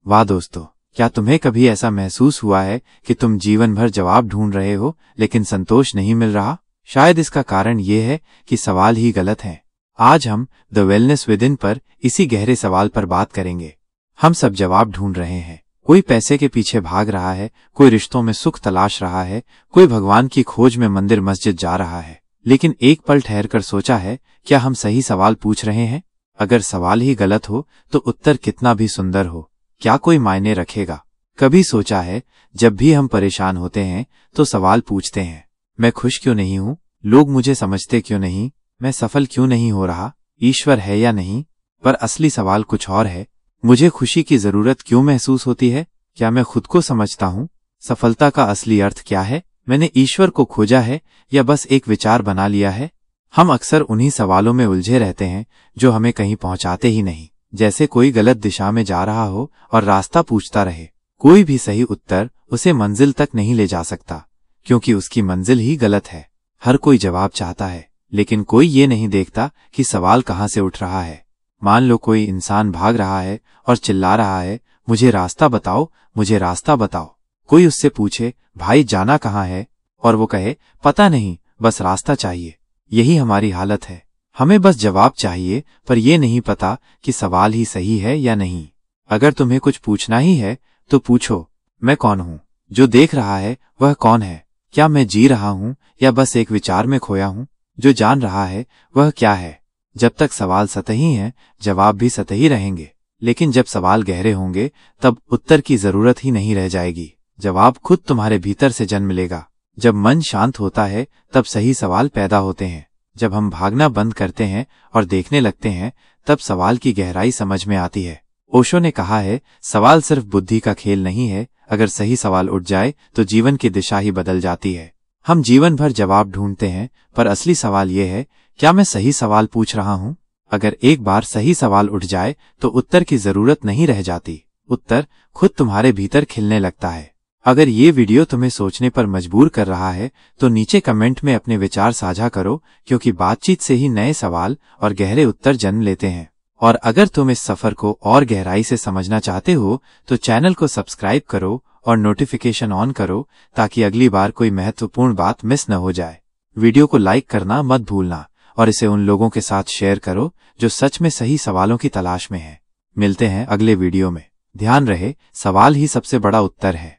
वाह दोस्तों, क्या तुम्हें कभी ऐसा महसूस हुआ है कि तुम जीवन भर जवाब ढूंढ रहे हो लेकिन संतोष नहीं मिल रहा? शायद इसका कारण ये है कि सवाल ही गलत हैं। आज हम द वेलनेस विद इन पर इसी गहरे सवाल पर बात करेंगे। हम सब जवाब ढूंढ रहे हैं। कोई पैसे के पीछे भाग रहा है, कोई रिश्तों में सुख तलाश रहा है, कोई भगवान की खोज में मंदिर मस्जिद जा रहा है। लेकिन एक पल ठहरकर सोचा है, क्या हम सही सवाल पूछ रहे हैं? अगर सवाल ही गलत हो तो उत्तर कितना भी सुंदर हो, क्या कोई मायने रखेगा? कभी सोचा है, जब भी हम परेशान होते हैं तो सवाल पूछते हैं, मैं खुश क्यों नहीं हूं? लोग मुझे समझते क्यों नहीं? मैं सफल क्यों नहीं हो रहा? ईश्वर है या नहीं? पर असली सवाल कुछ और है। मुझे खुशी की जरूरत क्यों महसूस होती है? क्या मैं खुद को समझता हूं? सफलता का असली अर्थ क्या है? मैंने ईश्वर को खोजा है या बस एक विचार बना लिया है? हम अक्सर उन्हीं सवालों में उलझे रहते हैं जो हमें कहीं पहुंचाते ही नहीं। जैसे कोई गलत दिशा में जा रहा हो और रास्ता पूछता रहे। कोई भी सही उत्तर उसे मंजिल तक नहीं ले जा सकता, क्योंकि उसकी मंजिल ही गलत है। हर कोई जवाब चाहता है, लेकिन कोई ये नहीं देखता कि सवाल कहाँ से उठ रहा है। मान लो कोई इंसान भाग रहा है और चिल्ला रहा है, मुझे रास्ता बताओ, मुझे रास्ता बताओ। कोई उससे पूछे, भाई जाना कहाँ है? और वो कहे, पता नहीं, बस रास्ता चाहिए। यही हमारी हालत है। हमें बस जवाब चाहिए, पर यह नहीं पता कि सवाल ही सही है या नहीं। अगर तुम्हें कुछ पूछना ही है तो पूछो, मैं कौन हूं? जो देख रहा है वह कौन है? क्या मैं जी रहा हूं या बस एक विचार में खोया हूं? जो जान रहा है वह क्या है? जब तक सवाल सतही हैं, जवाब भी सतही रहेंगे। लेकिन जब सवाल गहरे होंगे, तब उत्तर की जरूरत ही नहीं रह जाएगी। जवाब खुद तुम्हारे भीतर से जन्म लेगा। जब मन शांत होता है, तब सही सवाल पैदा होते हैं। जब हम भागना बंद करते हैं और देखने लगते हैं, तब सवाल की गहराई समझ में आती है। ओशो ने कहा है, सवाल सिर्फ बुद्धि का खेल नहीं है। अगर सही सवाल उठ जाए तो जीवन की दिशा ही बदल जाती है। हम जीवन भर जवाब ढूंढते हैं, पर असली सवाल यह है, क्या मैं सही सवाल पूछ रहा हूं? अगर एक बार सही सवाल उठ जाए तो उत्तर की जरूरत नहीं रह जाती। उत्तर खुद तुम्हारे भीतर खिलने लगता है। अगर ये वीडियो तुम्हें सोचने पर मजबूर कर रहा है तो नीचे कमेंट में अपने विचार साझा करो, क्योंकि बातचीत से ही नए सवाल और गहरे उत्तर जन्म लेते हैं। और अगर तुम इस सफर को और गहराई से समझना चाहते हो तो चैनल को सब्सक्राइब करो और नोटिफिकेशन ऑन करो, ताकि अगली बार कोई महत्वपूर्ण बात मिस न हो जाए। वीडियो को लाइक करना मत भूलना और इसे उन लोगों के साथ शेयर करो जो सच में सही सवालों की तलाश में हैं। मिलते हैं अगले वीडियो में। ध्यान रहे, सवाल ही सबसे बड़ा उत्तर है।